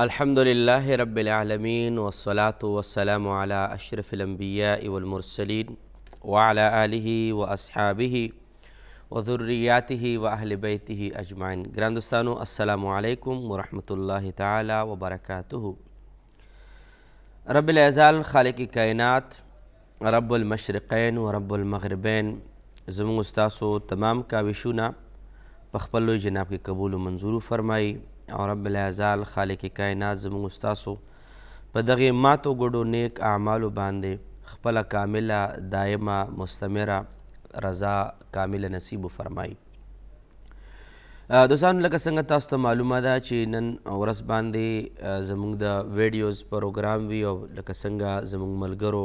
الحمد لله رب العالمين والصلاة والسلام على أشرف الأنبياء والمرسلين وعلى آله وأصحابه وذرياته وأهل بيته أجمعين. ګران دوستانو السلام علیکم ورحمة الله تعالی وبرکاته. رب العزال خالق کائنات رب المشرقین و رب المغربین زموږ ستاسو تمام کاوشونه په خپل لوی جناب کې قبول و منظور فرمایي او رب العزال خالق کائنات زموږ ستاسو په دغې ماتو ګډو نیک اعمالو باندې خپله کامله دایمه مستمره رضا کامله نصیب فرمایي. دوستانو لکه څنګه تاسو ته معلومه ده چې نن ورځ باندې زموږ د ویډیوز پروګرام وي او لکه څنګه زموږ ملګرو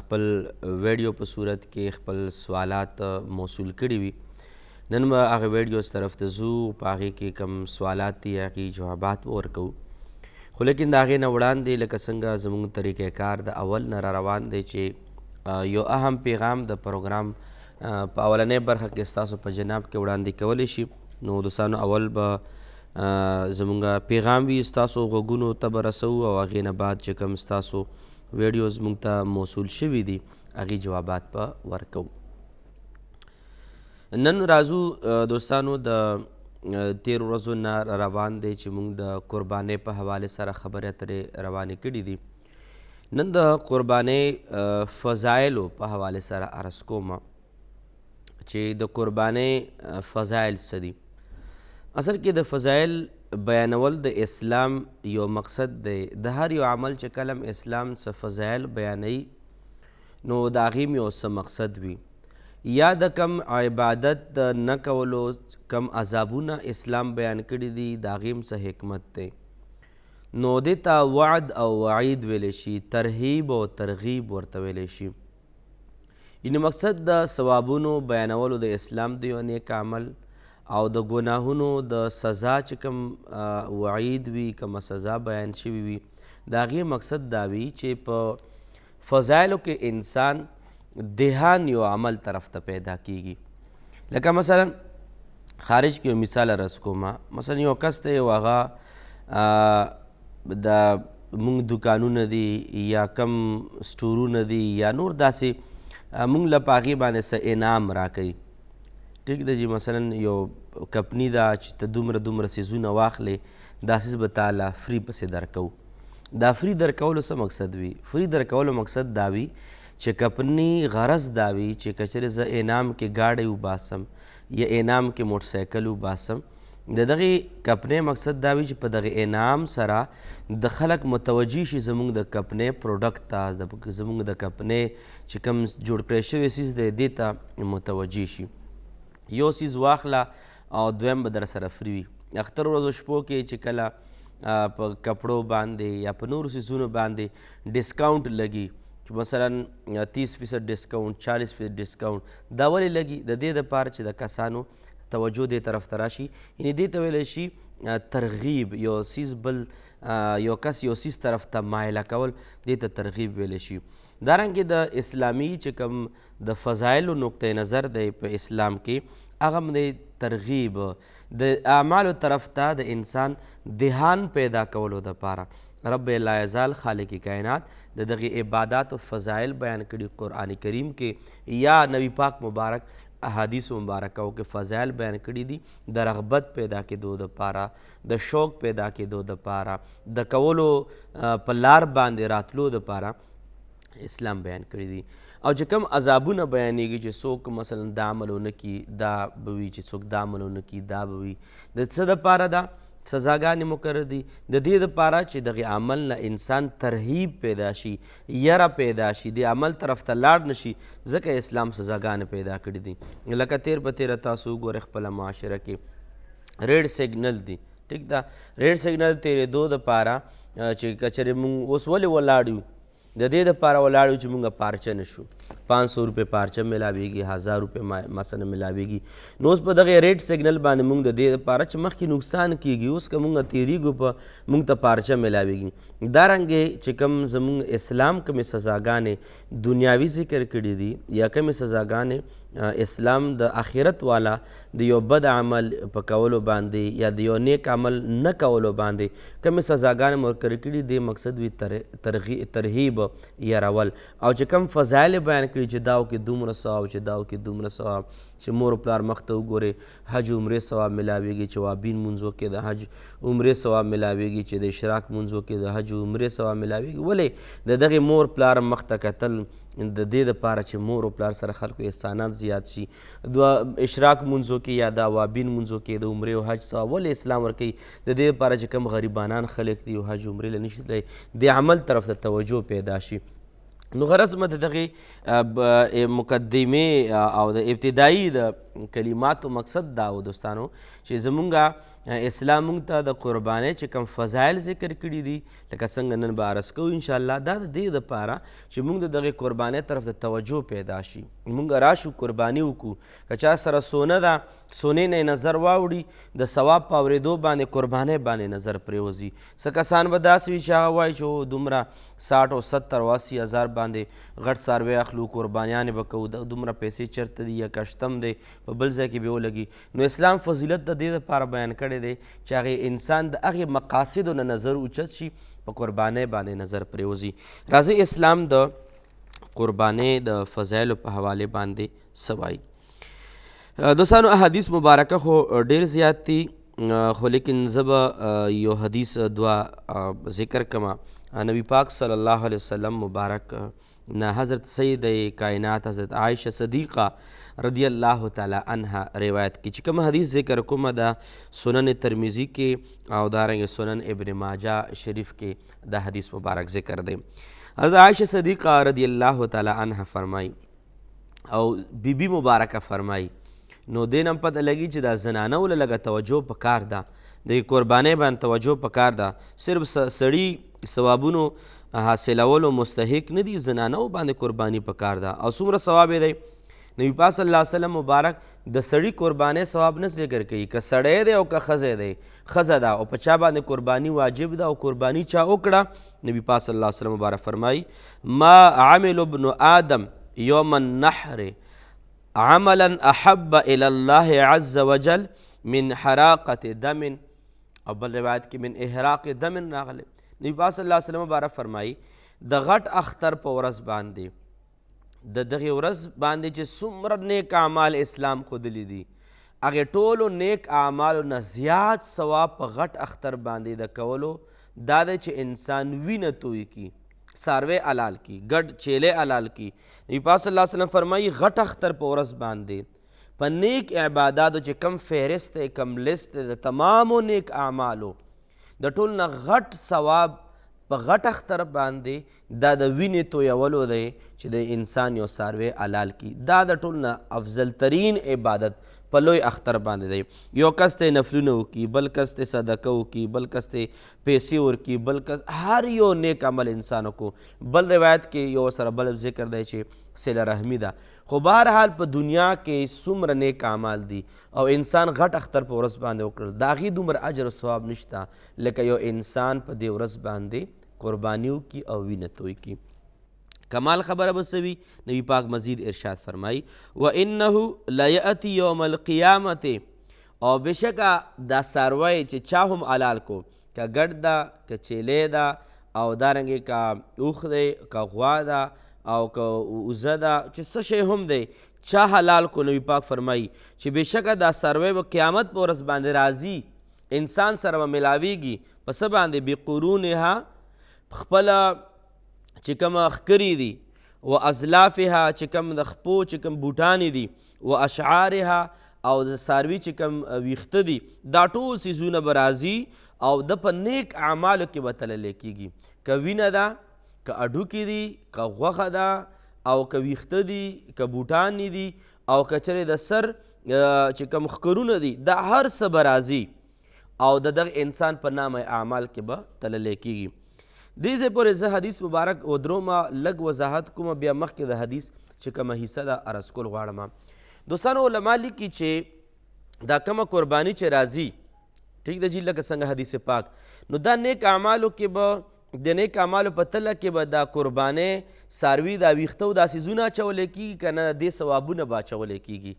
خپل ویډیو په صورت کې خپل سوالات موصول کړي وي. نن به هغه ویډیوز طرف ته ځو، په هغې کې کوم سوالات دي هغې جوابات ورکوو. خو لیکن د هغې نه وړاندې لکه څنګه زموږ طریقه کار د اول نه را روان دی چې یو اهم پیغام د پروګرام په اولنۍ برخه کې ستاسو په جناب کې وړاندې کولی شي. نو دوستانو اول به زموږ پیغام وي ستاسو غوږونو ته به رسوو او هغې نه بعد چې کوم ستاسو ویډیوز موږ ته موصول شوي دي هغې جوابات به ورکوو. نن راځو دوستانو د تیرو ورځو نه روان دی چې موږ د قربانۍ په حوالې سره خبرې اترې روانې کړي دي. نن د قربانۍ فضایلو په حوالې سره عرض کوم چې د قربانۍ فضایل څه دي. اصل کې د فضایل بیانول د اسلام یو مقصد دی. د هر یو عمل چې کله اسلام څه فضایل بیانوي نو د هغې یو څه مقصد وي، یا د کم عبادت د نه کولو کم عذابونه اسلام بیان کړي دي د هغې څه حکمت دی. نو دې ته وعد او وعید ویلی شي، ترهیب او ترغیب ورته ویلی شي. یعنې مقصد د ثوابونو بیانولو د اسلام د یو نیک عمل او د ګناهونو د سزا چې کوم وعید وي، کومه سزا بیان شوي وي، د هغې مقصد دا وي چې په فضایلو کې انسان دهان یو عمل طرف ته پیدا کیږي. لکه مثلا خارج کې یو مثال عرض کوم. مثلا یو کس ته یو هغه د مونږ دکانونه دي یا کم سټورونه دي یا نور داسې مونږ له په هغې باندې څه انعام راکوي. ټیک ده جي مثلا یو کمپني ده چې ته دومره څیزونه واخلې دا څیز به تاله فری پسې درکوو. دا فری درکولو څه مقصد وي؟ فری درکولو مقصد دا وي چې کمپني غرض دا وي چې که چېرې زه انعام کې ګاډی وباسم یا انعام کې موټرسایکل وباسم، د دغې کمپنۍ مقصد دا وي چې په دغې انعام سره د خلک متوجه شي زموږ د کمپنۍ پروډکټ ته، زموږ د کمپنۍ چې کوم جوړ کړی شوی څیز دی دې ته متوجه شي. یو څیز واخله او دویم به در سره فری وي. اختر ورځو شپو کې چې کله په کپړو باندې یا په نورو څیزونو باندې ډسکاونټ لګي، مثلا 30% ډسکاونټ، 40% ډسکاونټ، دا ولې لګي؟ د دې دپاره چې د کسانو توجه دې طرف ته راشي. یعنې دې ته ویلی شي ترغیب. یو څیز بل یو کس یو څیز طرف ته مایله کول دې ته ترغیب ویلی شي. دارنګې د اسلامي چې کوم د فضایلو نقطه نظر دی په اسلام کې هغه هم د ترغیب د اعمالو طرف ته د انسان دهان پیدا کولو دپاره رب العزال خالق کائنات د دغې عبادات و فضایل بیان کړي قرآن کریم کې یا نبی پاک مبارک احادیث مبارکو کې فضایل بیان کړي دي د رغبت پیدا کېدو دپاره، د شوق پیدا کېدو دپاره، د کولو په لار باندې راتلو دپاره اسلام بیان کړي دي. او چې کوم عذابونه بیانېږي چې څوک مثلا دا عمل ونه کړي دا به وي، چې څوک دا عمل ونه کړي دا به وي، د څه دپاره ده؟ سزاګانې مقرر دي د دې دپاره چې دغې عمل نه انسان ترهیب پیدا شي، یره پیدا شي، د عمل طرف ته لاړ نشي. ځکه اسلام سزاګانې پیدا کړي دي. لکه تیر په تیره تاسو وګورئ خپله معاشره کې ریډ سیګنل دي، ټیک ده. ریډ سیګنل تیرېدو دپاره چې که چېرې مونږ اوس ولې ولاړ یو د دې دپاره ولاړ یو چې مونږ پارچه نه شو. 500 روپۍ پارچه میلاویږي، 1000 روپۍ مثلا میلاویږي. نو اوس په دغې ریډ سیګنل باندې مونږ د دې دپاره چې مخکې نقصان کیږي اوس که مونږ تیریږو په مونږ ته پارچه میلاویږي. دارنګې چې کوم زمونږ اسلام کومې سزاګانې دنیاوي ذکر کړي دي یا کومې سزاګانې اسلام د آخرت والا د یو بد عمل په کولو باندې یا د یو نیک عمل نه کولو باندې کومې سزاګانې مقررې کړي دې مقصد وي ترهیب یارول او چې کوم فضایل بیان کړي چې دا وکړي دومره ثواب چې دا وکړي دومره ثواب چې مور پلار مخ ته وګورې حج عمرې ثواب میلاویږي چې وابین مونځ وکړي د حج عمرې ثواب میلاویږي چې د اشراق مونځ وکړي د حج عمرې ثواب میلاویږي ولې د دغې مور پلار مخ ته کتل د دې دپاره چې مور او پلار سره خلکو احسانات زیات شي دوه اشراق مونځو کې یا د اوابین مونځو کې د عمرې او حج ثواب ولې اسلام ورکوي د دې دپاره چې کوم غریبانان خلک دي او حج عمرې له نشي تللی دې عمل طرف ته توجه پیدا شي نو غرض مه د دغې مقدمې او د ابتدایي د کلماتو مقصد دا و دوستانو چې زمونږ اسلام مونږ ته د قربانۍ چې کوم فضایل ذکر کړي دي لکه څنګه نن به عرض کوو انشاءالله دا د دې دپاره چې مونږ د دغې قربانۍ طرف ته توجه پیدا شي مونږ راشو قرباني وکړو که چا سره سونه ده سونې نه نظر واوړي د ثواب په اورېدو باندې قربانۍ باندې نظر پرېوځي څه کسان به داسې وي چې هغه وایي چې دومره 60 او 70 او 80 هزار باندې غټ څاروی اخلو قربانیانې به کوو دومره پیسې چېرته دي یا کشتم دی په بل ځای کې به ولګي نو اسلام فضیلت د دې دپاره بیان کړی دی چې هغې انسان د هغې مقاصدو نه نظر اوچت شي په قربانۍ باندې نظر پرېوځي راځئ اسلام د قربانۍ د فضایلو په حوالې باندې څه وایي دوستانو احادیث مبارکه خو ډېر زیات دي خو لیکن زه به یو حدیث دوه ذکر کما نبی پاک صلی الله علیه وسلم مبارک نه حضرت سید کائنات حضرت عائشہ صدیقہ رضی الله تعالی عنها روایت کی چې کوم حدیث ذکر کومه دا سنن ترمیزی کې او دارنګ سنن ابن ماجه شریف کې دا حدیث مبارک ذکر دی حضرت عائشہ صدیقہ رضی الله تعالی عنها فرمائی او بی بی مبارکه فرمائی نو دین هم پته لګي چې دا زنانه ول لږه توجه پکار ده د قربانۍ باندې توجه پکار ده صرف سړي ثوابونو حاصلولو مستحق نه دي زنانو باندې قرباني پکار ده او څومره ثواب دی نبی پاک صلی الله علیه وسلم مبارک د سړي قربانۍ ثواب نه ذکر کوي که سړی دی او که ښځی دی ښځه ده او په چا باندې قرباني واجب ده او قرباني چا وکړه نبی پاک صلی الله علیه وسلم مبارک فرمایي ما عمل ابن آدم یوم النحر عملا احب الى الله عز وجل من حراقة دم او بل روایت کې من احراق دم راغلی نبی پاک صلی الله علیه وسلم مبارک فرمایي د غټ اختر په ورځ باندې د دغې ورځ باندې چې څومره نیک اعمال اسلام ښودلي دي هغې ټولو نیک اعمالو نه زیات ثواب په غټ اختر باندې د کولو دا دی چې انسان وینه توی کي څاروی حلال کی ګډ چیلې حلال کی نبی پاک صلی الله علیه وسلم فرمایي غټ اختر په ورځ باندې په نیک عباداتو چې کم فهرست دی کم لیست دی د تمامو نیک اعمالو د ټول نه غټ ثواب په غټ اختر باندې دا د وینې تویولو دی چې د انسان یو څاروی حلال کی دا د ټول نه افضل ترین عبادت په لوی اختر باندې دی یو کس ته نفلونه وکړي بل کس ته صدقه وکړي بل کس ته پیسې ورکړي بل کس هر یو نیک عمل انسان وکړو بل روایت کې یو سره بل ذکر دی چې صله رحمي ده خو بهرحال په دنیا کې څومره نیک اعمال دي او انسان غټ اختر په ورځ باندې وکړل د هغې دومره اجر او ثواب نشته لکه یو انسان په دې ورځ باندې قرباني وکړي او وینه توی کړي کمال خبره به څه وي نبي پاک مزید ارشاد فرمایي وانه لیأتی یوم القیامت او بشکه دا څاروی چې چا هم حلال کو که ګډ ده که چیلې ده او دارنګې که اوښ دی که غوا ده او که اوزه ده چې څه شی هم دی چا حلال کو نبي پاک فرمایي چې بشکه دا څاروی به قیامت په ورځ باندې راځي انسان سره به ملاویږي په څه باندې بقرونها خپله چې کوم ښکرې دي و ازلافها چې کوم د خپو چې کوم بوټانې دي و اشعارها او د څاروي چې کوم ویښته دي دا ټول څیزونه به راځي او د په نیک اعمالو کې به تللی کېږي که وینه ده که هډوکې دي که غوښه ده او که ویښته دي که بوټان دي او که چېرې د سر چې کوم ښکرونه دي دا هر څه به راځي او د دغه انسان په نامه اعمال کې به تللی کېږي دې ځای پورې زه حدیث مبارک ودرومه لږ وضاحت کومه بیا مخکې د حدیث چې کومه حصه ده عرض کول غواړم دوستانو علما لیکي چې دا کومه قرباني چې راځي ټیک ده جی لکه څنګه حدیث پاک نو دا نیک اعمالو کې به د نیک اعمالو په تله کې به دا قربانۍ څاروي دا ویښته او دا څیزونه اچولی کېږي که نه د دې ثوابونه به اچولی کېږي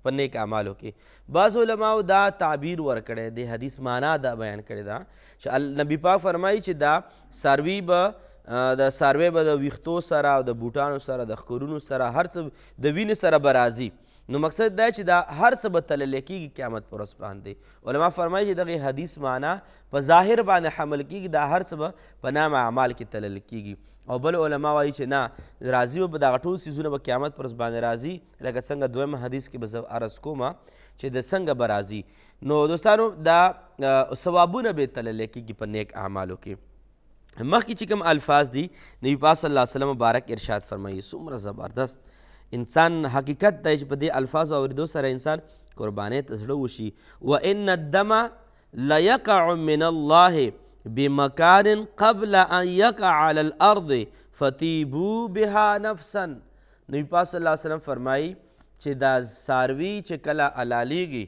په نیک اعمالو کې. بعض علماو دا تعبیر ورکړی د حدیث معنا دا بیان کړې ده چې نبي پاک فرمایي چې دا څاروي به د ویښتو سره او د بوټانو سره د ښکرونو سره هر څه د وینې سره به راځي. نو مقصد دا چې دا هر څه به تللی کېږي قیامت پر ورځ باندې. علما فرمایي چې دغې حدیث معنا په ظاهر باندې حمل کېږي، دا هر څه به په نام اعمال کې تللی کېږي. او بل علما وایي چې نه، راځي به دغه ټول څیزونه به قیامت پر ورځ باندې راځي، لکه څنګه دویم حدیث کې به زه عرض کوم چې د څنګه به راځي. نو دوستانو دا ثوابونه به تللی کېږي په نیک اعمالو کې. مخکې چې کوم الفاظ دي نبي پاک صلی الله علیه وسلم مبارک ارشاد فرمایي، څومره زبردست انسان حقیقت دی چې په دې الفاظو اورېدو سره انسان قربانۍ ته زړه وشي. وان الدم لیقع من الله بمکان قبل ان یقع علی الارض فطیبوا بها نفسا. نبی پاک صلی الله علیه وسلم فرمایي چې دا څاروي چې کله حلالیږي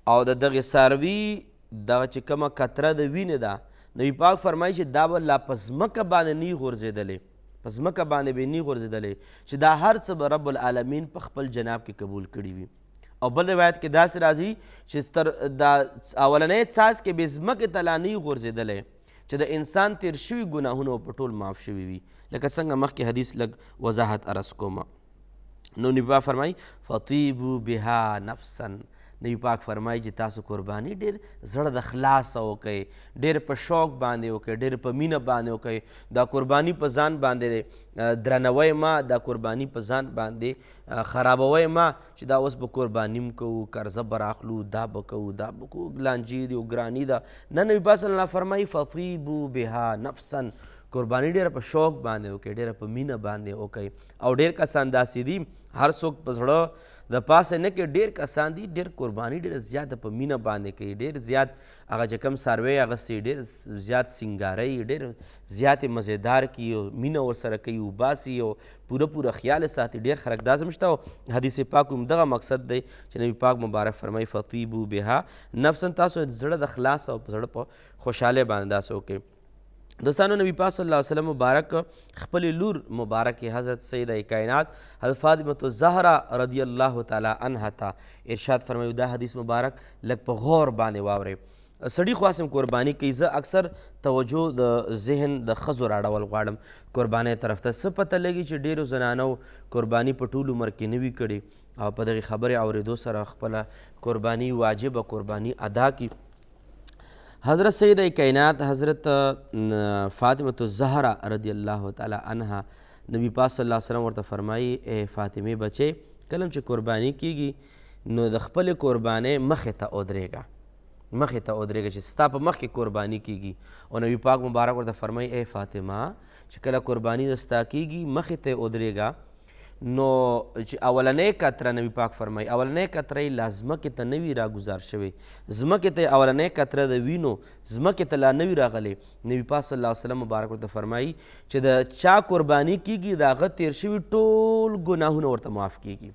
او د دغې څاروي دغه چې کومه قطره د وینې ده، نبی پاک فرمایي چې دا به لا په ځمکه باندې نه غورځېدلې، په ځمکه باندې به نه غورځېدلې، چې دا هر څه به رب العالمین په خپل جناب کې قبول کړي وي. او بل روایت کې داسې راځي چې تر دا اولنی څاڅ کې به ځمکې ته لا نه غورځېدلی، چې د انسان تیر شوي ګناهونه په ټول معاف شوي وي، لکه څنګه مخکې حدیث لږ وضاحت عرض کوم. نو نبي پاک فرمایي فطیبوا بها نفسا. نبي پاک فرمایي چې تاسو قرباني ډېر زړه د خلاصه وکئ، ډېر په شوق باندې وکئ، ډېر په مینه باندې وکئ. دا قرباني په ځان باندې درنوئ ما، دا قرباني په ځان باندې خرابوئ ما چې دا اوس به قرباني م کوو، قرضه به راخلو، دا به کوو، دا به کوو، لانجې دي او ګراني ده. نه، نبي پاک صلی الله فرمایي فطیبوا بها نفسا. قرباني ډېره په شوق باندې وکئ، ډېره په مینه باندې وکئ. او ډېر کسان داسې دي هر څوک په زړه د پاسه نه کې، ډېر کسان دي ډېر قرباني ډېره زیاته په مینه باندې کوي، ډېر زیات هغه چې کوم څاروی اغوستی ډېر زیات سینګاروي، ډېر زیاتې مزېدار کي او مینه ورسره کوي، وباسي او پوره خیال ساتي. ډېر خلک دا هم شته او حدیث پاک هم دغه مقصد دی چې نبي پاک مبارک فرمایي فطیبوا بها نفسا. تاسو زړه د خلاص او زړه په خوشحالۍ باندې داسې وکړئ. دوستانو نبی پاک صلی الله علیه وسلم مبارک خپل لور مبارک حضرت سیدہ کائنات حضرت فاطمة الزهرا رضی الله تعالی عنها ته ارشاد فرمایي. دا حدیث مبارک لږ په غور باندې واورئ. سړي خو هسې قرباني کوي، زه اکثر توجه د ذهن د ښځو راړول غواړم قربانۍ طرف ته. څه پته لګي چې ډېرو زنانو قرباني په ټول عمر کې نه وي کړې او په دغې خبرې اورېدو سره خپله قرباني واجبه قرباني ادا کړي. حضرت سیدہ کائنات حضرت فاطمة الزهرا رضی الله تعالی عنها نبی پاک صلی الله علیه وسلم ورته فرمایي ای فاطمې بچې، کله چې قرباني کیږي نو د خپلې قربانۍ مخې ته ودرېږه، مخې ته ودرېږه چې ستا په مخ کې قرباني کیږي. او نبی پاک مبارک ورته فرمایي ای فاطمه چې کله قرباني د ستا کیږي مخې ته ودرېږه. نو چې اولنۍ قطره نبی پاک فرمایي اولنۍ قطره یې لا ځمکې ته نه وي راګزار شوی، ځمکې ته اولنۍ قطره د وینو ځمکې ته لا نه وي راغلی. نبی پاک صلی الله علیه وسلم مبارک ورته فرمایي چې د چا قرباني کیږي د هغه تیر شوي ټول ګناهونه ورته معاف کیږي،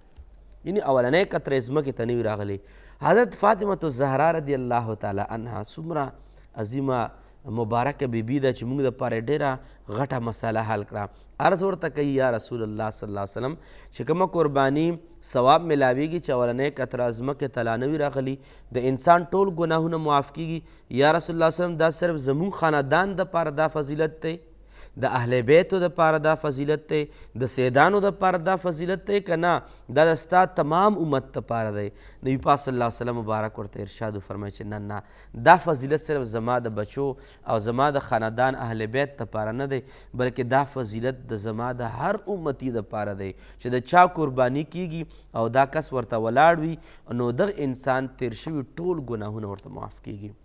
یعنې اولنۍ قطره یې ځمکې ته نه وي راغلی. حضرت فاطمة الزهرا رضی الله تعالی عنها څومره عظیمه مبارکه بیبي ده چې موږ دپاره ډېره غټه مسله حل کړه. عرض ورته کوي یا رسول الله صلی الله علیه وسلم چې کومه قرباني ثواب میلاویږي چې اولنۍ قطره ځمکې ته لا نه وي راغلي، د انسان ټول ګناهونه معاف کیږي. یا رسول الله صلی الله علیه وسلم دا صرف زموږ خاندان دپاره دا فضیلت دی، د اهل بیتو دپاره دا فضیلت دی، د سیدانو دپاره دا فضیلت دی که نه دا د ستا تمام امت دپاره دی؟ نبي پاک صلی الله علیه وسلم مبارک ورته ارشاد وفرمایي چې نه نه، دا فضیلت صرف زما د بچو او زما د خاندان اهل بیت دپاره نه دی، بلکې دا فضیلت د زما د هر امتي دپاره دی چې د چا قرباني کیږي او دا کس ورته ولاړ وي نو دغه انسان تیر شوي ټول ګناهونه ورته معاف کیږي.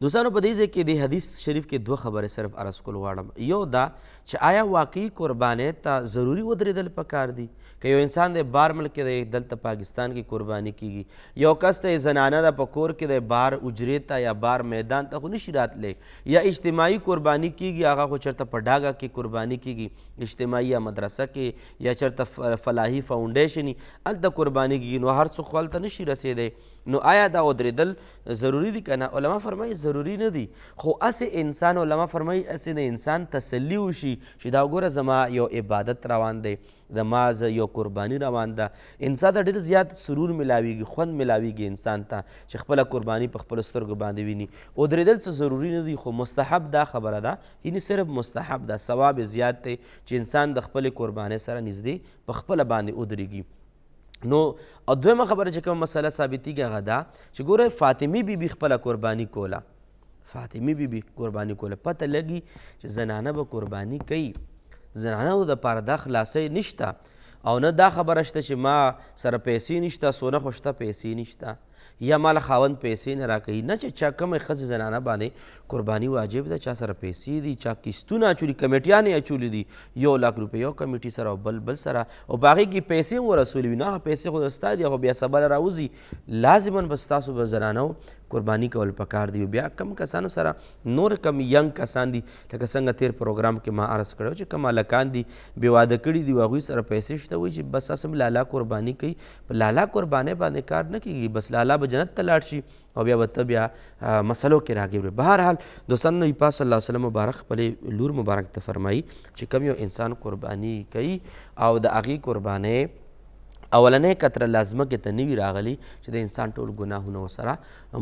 دوستانو په دې ځای کې د حدیث شریف کې دوه خبرې صرف عرض کول غواړم. یو دا چې آیا واقعي قربانۍ ته ضروري ودرېدل پکار دي؟ که یو انسان د بار ملک دی دلته پاکستان کې قرباني کیږي، یو کس ته زنانه ده په کور کې د بار اجرې ته یا بار میدان ته خو نشي راتلی، یا اجتماعي قرباني کیږي هغه خو چېرته په ډاګه کې قرباني کیږي، اجتماعي یا مدرسه کې یا چېرته فلاحي فاونډیشن هلته قرباني کیږي، نو هر څوک خو هلته نشي رسېدی. نو آیا دا ودرېدل ضروري دي که نه؟ علما فرمایي ضروري نه دي، خو هسې انسان علما فرمایي هسې د انسان تسلي وشي چې دا وګوره زما یو عبادت روان دی، د ما یو قرباني روان ده، انسان ته ډېر زیات سرور میلاویږي، خوند میلاویږي انسان ته چې خپله قرباني په خپلو سترګو باندې ویني. ودرېدل څه ضروري نه دي، خو مستحب دا خبره ده، یعنې صرف مستحب ده، ثواب زیات دی چې انسان د خپلې قربانۍ سره نږدې په خپله باندې ودرېږي. نو او دویمه خبره چې کومه مسله ثابتېږي هغه دا چې ګوره فاطمې بیبي خپله قرباني کوله، فاطمې بیبي قرباني کوله، پته لګي چې زنانه به قرباني کوي، زنانو دپاره دا خلاصۍ نشته او نه دا خبره شته چې ما سره پیسې نشته، سونه خو شته پیسې نشته، یا ماله خاوند پیسې نه راکوي، نه چې چا کومې ښځې زنانه باندې قرباني واجب ده، چا سره پیسې دي، چا کیستونه اچولي، کمیټیانې اچولي دي، 1 لاک روپۍ یو کمیټي سره او بل سره، او په هغې کې پیسې هم ورسولي وي، نه هغه پیسې خو ستا دي، خو بیا سبا راوځي، لازما به ستاسو به زنانو قرباني کول پکار دی. بیا کم کسانو سره نور کم ینګ کسان دي، لکه څنګه تیر پروګرام کې ما عرض کړی چې کوم هلکان دي بې واده کړي دي، هغوی سره پیسې شته وایي چې بس اسم لالا قرباني کوي، په لالا قربانۍ باندې کار نه کېږي، بس لالا به جنت ته لاړ شي او بیا به ته بیا مسلو کې راګیر. بهرحال دوستانو نبي پاک صلی الله علیه وسلم مبارک خپلې لور مبارک ته فرمایي چې کوم یو انسان قرباني کوي او د هغې قربانۍ اولنۍ کتره لازمه کې ته نه وي راغلي چې د انسان ټول ګناهونه ورسره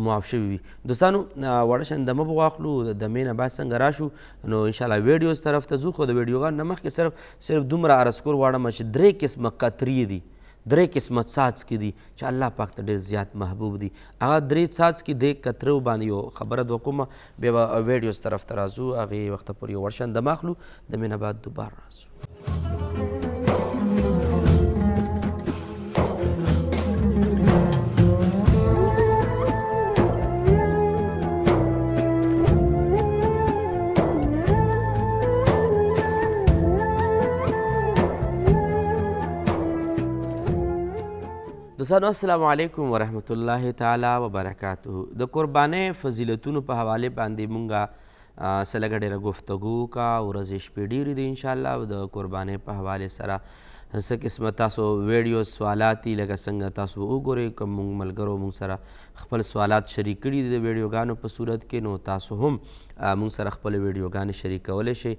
معاف شوي وي. دوستانو وړه شان دمه به واخلو، د دمې نه بعد څنګه راشو نو انشاءالله ویډیوز طرف ته ځو، خو د ویډیوګانو نه مخکې صرف دومره عرض کول غواړم چې 3 قسمه قطرې دي، 3 قسمه څاڅکي دي چې الله پاک ته ډېر زیات محبوب دي. هغه 3 څاڅکي د قطرو باندې یو خبره د کومه بیا به ویډیوز طرف ته راځو، هغې وخته پورې یو ورشان دمه اخلو، دمې نه بعد دوباره راځو. دوستانو السلام علیکم ورحمت الله تعالی وبرکاته. د قربانۍ فضیلتونو په حواله باندې مونږه څه لږه ډېره گفتگو کا، ورځې شپې ډېرې دي انشاءالله د قربانۍ په حواله سره څه قسمه تاسو ویډیو سوالات دي لکه څنګه تاسو وګورئ، کوم مونږ ملګرو مونږ سره خپل سوالات شریک کړي دي د ویډیوګانو په صورت کې، نو تاسو هم مونږ سره خپل ویډیوګانې شریک کولی شئ،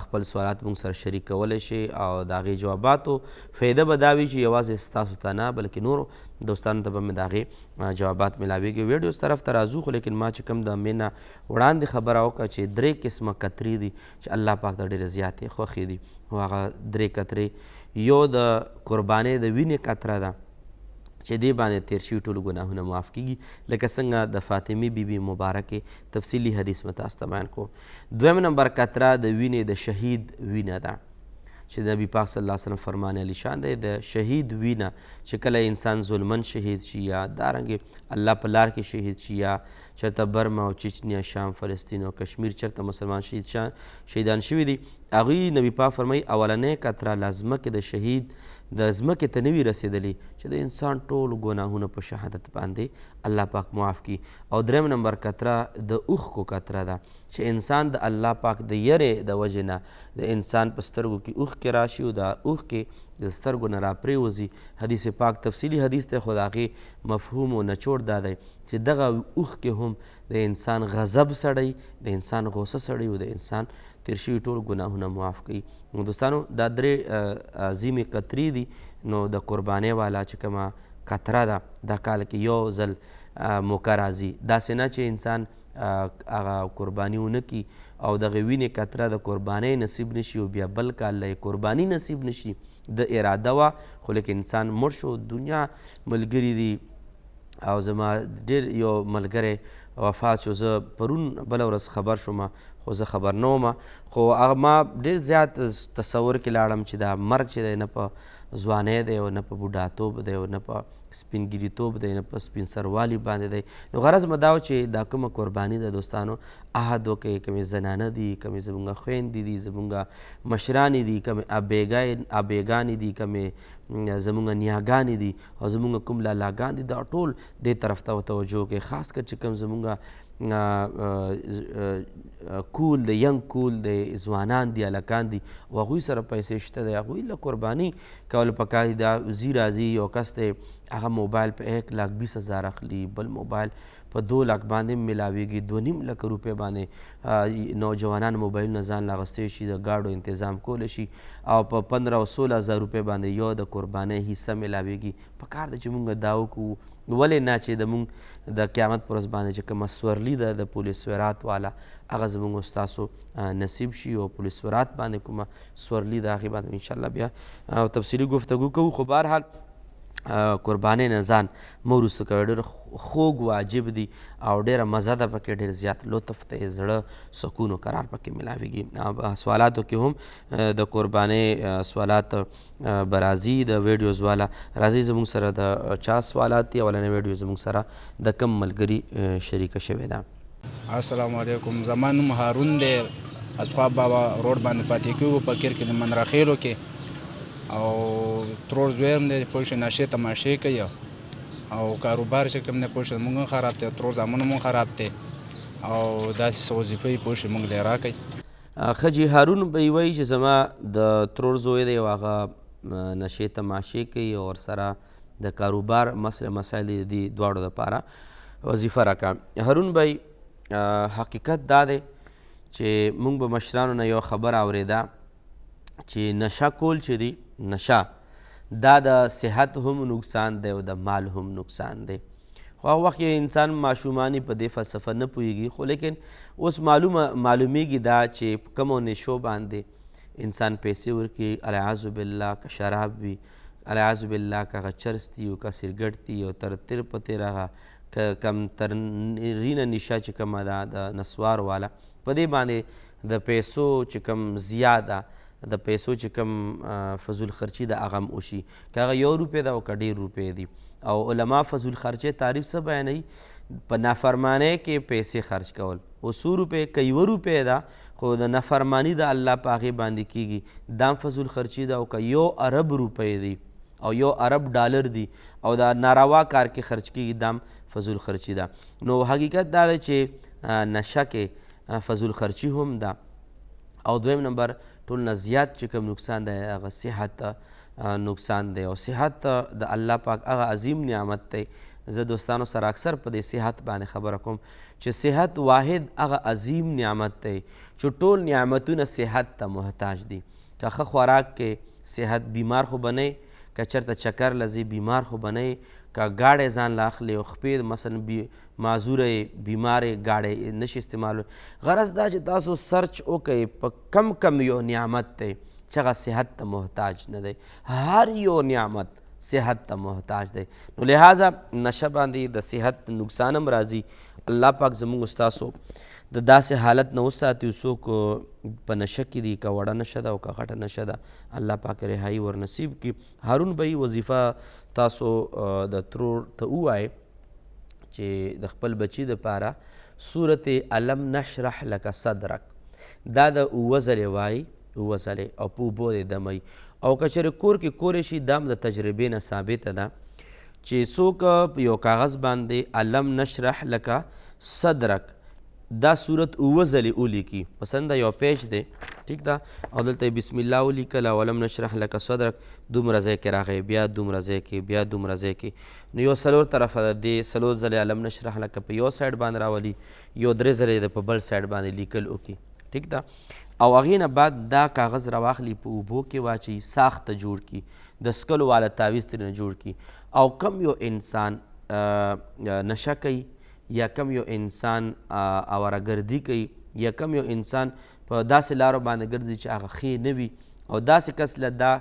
خپل سوالات مونږ سره شریک کولی شئ او د هغې جواباتو فایده به دا وي چې یوازې ستاسو ته نه بلکې نورو دوستانو ته به مې د هغې جوابات میلاویږي. ویډیوز طرف ته راځو، خو لیکن ما چې کوم د مې نه وړاندې خبره وکړه چې 3 قسمه قطرې دي چې الله پاک ته ډېرې زیاتې خوښې دي، نو هغه 3 قطرې یو د قربانۍ د وینې قطره ده چې دې باندې تیر شوي ټولو ګناهونه معاف کیږي، لکه څنګه د فاطمې بیبي مبارکې تفصیلي حدیث مې تاسو ته بیان کوم. 2 نمبر قطره د وینې د شهید وینه ده چې د نبي پاک صلی الله علیه وسلم فرمان علی شان دی، د شهید وینه چې کله انسان ظلمن شهید شي یا دارنګې الله په لار کې شهید شي یا چېرته برما او چچنیا، شام، فلسطین او کشمیر چېرته مسلمان شهیدان شوي دي، هغوی نبي پاک فرمایي اولنۍ قطره لا ځمکې د شهید د ځمکې ته نه وي رسېدلي چې د انسان ټول ګناهونه په شهادت باندې الله پاک معاف کړي. او 3 نمبر قطره د اوښکو قطره ده چې انسان د الله پاک د یرې د وجې نه د انسان په سترګو کې اوښکې راشي او دا اوښکې د سترګو نه راپرېوځي. حدیث پاک تفصیلي حدیث دی، خو د هغې مفهوم و نچوړ دا دی چې دغه اوښکې هم د انسان غضب سړی، د انسان غوسه سړی او د انسان تیر شوي ټول ګناهونه معاف کوي. نو دوستانو دا 3 عظیمې قطرې دي. نو د قربانۍ والا چې کومه قطره ده دا کال کې یو ځل موقع راځي، داسې نه چې انسان هغه قرباني ونه کړي او دغه وینې قطره د قربانۍ نصیب نشي او بیا بل کال له قرباني نصیب نشي. د اراده وه خو لیکن انسان مړ شو، دنیا ملګري دي او زما ډېر یو ملګری وفات شو، زه پرون بله ورځ خبر شوم خو زه خبر نه وم، خو هغه ما ډېر زیات تصور کې لاړم چې دا مرګ چې دی نه په ځوانۍ دی او نه په بوډاتوب دی او نه په سپینګیریتوب دی نه په سپین سروالي باندې دی. نو غرض مې دا و چې دا کومه قرباني ده دوستانو عهد وکړئ، کومې زنانه دي، کومې زموږ خویندې دي، زموږ مشرانې دي، کومې ابېګانې دي، کومې زموږ نیاګانې دي او زموږ کوم لالاګان دي، دا ټول دې طرف ته توجه وکړئ. خاص کر چې کوم زموږ کول دی ینګ کول دی ځوانان دي هلکان دي او هغوی سره پیسې شته دی هغوی له قرباني کول پکار دي دا زی راځي یو کس دی هغه موبایل په 1,20,000 اخلي بل موبایل په 2 لک باندې ملاویږي 2.5 لک روپۍ باندې نوجوانان موبایلونه ځان له اخیستی شي د ګاډو تنظام کولی شي او په 15 او 16,000 روپۍ باندې یو د قربانۍ حصه ملاویږي پکار ده چې مونږ دا وکړو ولې نه چې د مونږ د قیامت پر ورځ باندې چې کومه سورلي ده د پولیس ورات والا هغه زموږ ستاسو نصیب شي او پولیس ورات باندې کومه سورلي ده هغې باندې انشاءالله بیا تفصیلي گفتگو کوو خو بهرحال قربانۍ نه ځان مه وروسته کوئ ډېر خوږ واجب دي او ډېره مزه ده پکې ډېر زیات لطف دی زړه سکون و قرار پکې ملاویږي سوالاتو کې هم د قربانۍ سوالات به راځي د ویډیوز والا راځي زموږ سره د چا سوالات دي اولنۍ ویډیو زموږ سره د کم ملګري شریکه شوې ده السلام علیکم زما نوم هارون دی اصحاب بابا روډ باندې پاتې کېږو په کیر کې د منرخیلو کې او ترور زوی هم دی پوه شوې نشې تماشې کوي او کاروبار چې کوم دی پوه شوې موږ هم خراب دی ترور زامن هم خراب دی او داسې څه وظیفه یې پوه شوې موږ له راکوي ښه جي هارون به یې وایي چې زما د ترور زوی دی او هغه نشې تماشې کوي او ورسره د کاروبار مسایل دي دواړو دپاره وظیفه راکړه هارون بھائی حقیقت دا دی چې موږ به مشرانو نه یو خبر اورېده چې نشه کول چې دی نشه دا د صحت هم نقصان دی او د مال هم نقصان دی خو هغه وخت یو انسان ماشومانې په دې فلسفه نه پوهېږي خو لیکن اوس معلومیږي دا چې په کومو نشو باندې انسان پیسې ورکړي العیاذ بالله که شراب وي العیاذ بالله که هغه چرس دي او که سرګټ دي او تر تیر په تیر هغه کم ترینه نشه چې کومه ده د نسوار والا په دې باندې د پیسو چې کوم زیاده د پیسو چې کوم فضول خرچي د هغه هم وشي که هغه 1 روپۍ ده او که 1.5 روپۍ دي او علما فضول خرچۍ تعریف څه بیانوي په نافرمانۍ کې پیسې خرچ کول او 100 روپۍ که 1 روپۍ ده خو د نافرمانی د الله په هغې باندې کېږي دا هم فضول خرچي ده او که 1 ارب روپۍ دي او 1 ارب ډالر دي او دا ناروا کار کې خرچ کېږي دا هم فضول خرچي ده نو حقیقت دا دی چې نشه کې فضول خرچي هم ده او دویم نمبر ټول نه زیات چې کوم نقصان دی هغه صحت نقصان دی او صحت د الله پاک هغه عظیم نعمت دی زه دوستانو سره اکثر په دې صحت باندې خبره کوم چې صحت واحد هغه عظیم نعمت دی چې ټول نعمتونه صحت ته محتاج دي که ښه خوراک کې صحت بیمار خو به نه که چېرته چکر لځي بیمار خو به نه که ګاډی ځان له اخلي او خپې مثلا معذوره بیمارې ګاډی نشي استعمالولی غرض دا چې تاسو سرچ وکئ په کم یو نعمت دی چې هغه صحت ته محتاج نه دی هر یو نعمت صحت ته محتاج دی نو لہذا نشه باندې د صحت نقصان هم راځي الله پاک زموږ ستاسو د داسې حالت نه وساتي څوک په نشه کې دي که وړه نشه ده او که غټه نشه ده الله پاک رهایي ور نصیب کړي هارون بھائی وظیفه تاسو د ترور ته ووایئ چې د خپل بچي دپاره صورت علم نشرح لک صدرک دا د 9 ځلې وایي 9 ځلې او په اوبو دې دموي او که چېرې کور کې کولی شي دا هم د تجربې نه ثابته ده چې څوک په یو کاغذ باندې علم نشرح لک صدرک دا صورت 9 ځلې ولیکي مثلا دا یو پیج دی ټیک ده او دلته بسم الله ولیکل او علم نشرح لک صدرک دومره ځای کې راغی بیا دومره ځای کې بیا دومره ځای کې نو یو 4 طرفه ده دې 4 ځلې علم نشرح لک په یو سایډ باندې راولي یو 3 ځلې د په بل سایډ باندې لیکل وکړي ټیک ده او هغې نه بعد دا کاغذ راواخلي په اوبو کې واچوي ساخته جوړ کړي د سکلو والا تعویض ترېنه جوړ کړي او کم یو انسان نشه کوي یا کم یو انسان اورهګردي کوي یا کم یو انسان په داسې لارو باندې ګرځي چې هغه ښې نه وي او داسې کس له دا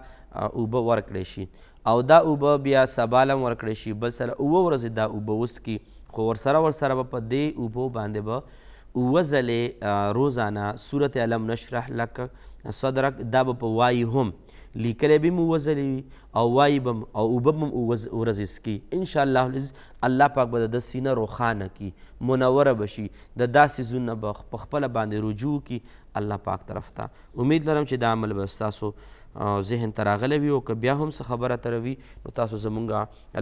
اوبه ورکړی شي او دا اوبه بیا سبا له هم ورکړی شي بل سره 9 ورځې دا اوبه وڅکي خو ورسره به په دې اوبو باندې به 9 ځلې روزانه صورت علم نشرح لک صدرک دا به په وایي هم لیکلی به هم 9 ځلې وي او وایي به هم او اوبه به هم 9 ورځې څکي انشاءالله العزیز الله پاک به د سینه روښانه کړي منوره به شي د دا څیزونو نه به په خپله باندې رجوع کړي الله پاک طرف ته امید لرم چې دا عمل به ستاسو ذهن ته راغلی وي او که بیا هم څه خبره تره وي نو تاسو زمونږ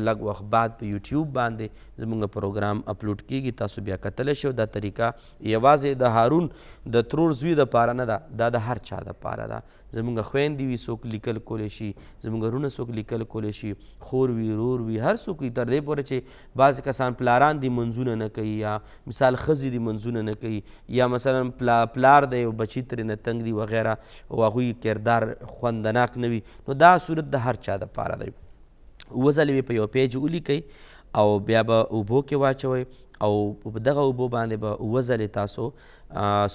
لږ وخت بعد په یوټیوب باندې زمونږ پروګرام اپلوډ کیږي تاسو بیا کتلی شئ دا طریقه یوازې د هارون د ترور زوی دپاره نه ده دا د هر چا دپاره ده زمونږ خویندې وي څوک لیکل کولی شي زمونږ ورونه څوک لیکل کولی شي خور وي ورور وي هر څوک وي تر دې پورې چې بعضې کسان پلاران دي منځونه نه کوي یا مثال ښځې دي منځونه نه کوي یا مثلا پلار دی او بچي ترې نه تنګ دي وغیره او هغوی کردار خوندناک نه وي نو دا صورت د هر چا دپاره دی اووه ځلې به په یو پیج ولیکئ او بیا به اوبو کې واچوئ او په دغه اوبو باندې به اووه ځلې تاسو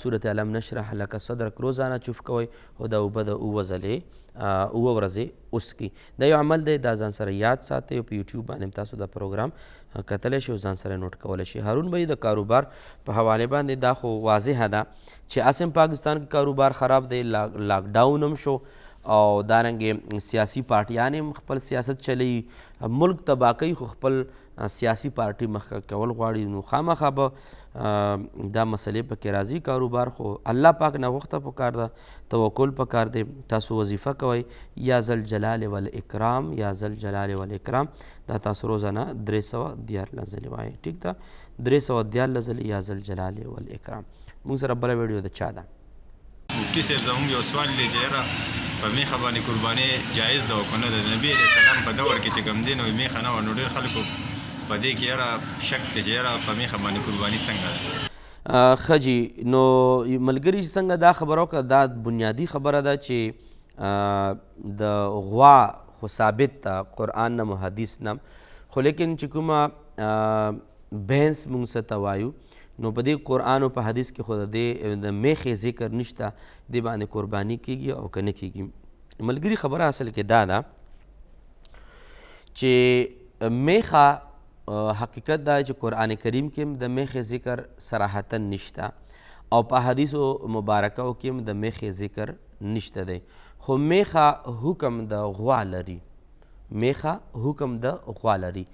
صورت علم نشرح لکه صدرک روزانه چوف کوئ او دا اوبه د اووه ځلې اووه ورځې وڅکي دا یو عمل دی دا ځان سره یاد ساتئ او په یوټیوب باندې هم تاسو دا پروګرام کتلی شئ او ځان سره نوټ کولی شئ هارون بھائی د کاروبار په حوالې باندې دا خو واضحه ده چې اسم پاکستان کې کاروبار خراب دی لاک ډاون هم شو او دارنګې سیاسي پارټیان هم خپل سیاست چلی ملک تباه کوي خو خپل سیاسي پارټي مخکې کول غواړي نو خامخا به دا مسلې پکې راځي کاروبار خو الله پاک نغوښته پکار ده توکل پکار دی تاسو وظیفه کوئ یا ذوالجلال والاکرام یا ذوالجلال والاکرام دا تاسو روزانه 314 ځلې وایئ ټیک ده 314 ځلې یا ذوالجلال والاکرام موږ سره بله ویډیو د چا ده مفتی صاحب زموږ یو سوال دی چې یاره په میخه باندې قرباني جایز ده او که نه ده د نبي علیه السلام په دور کې چې کوم دی نو میخه نه وه نو ډېر خلکو په دې کې یاره شک دی چې یاره په میخه باندې قرباني څنګه ده ښه جي نو ملګري چې څنګه دا خبره وکړه دا بنیادي خبره ده چې د غوا خو ثابت ده قرآن نه حدیث نه خو لیکن چې کومه بحث موږ څه ته وایو نو په دې قرآن او په حدیث کې خو د میخې ذکر نشته دې باندې قرباني کیږي او که نه کیږي ملګري خبره اصل کې دا ده چې میخه حقیقت دا چې قرآن کریم کې هم د میخې ذکر صراحتا نشته او په حدیثو مبارکو کې هم د میخې ذکر نشته دی خو میخه حکم د غوا لري میخه حکم د غوا لري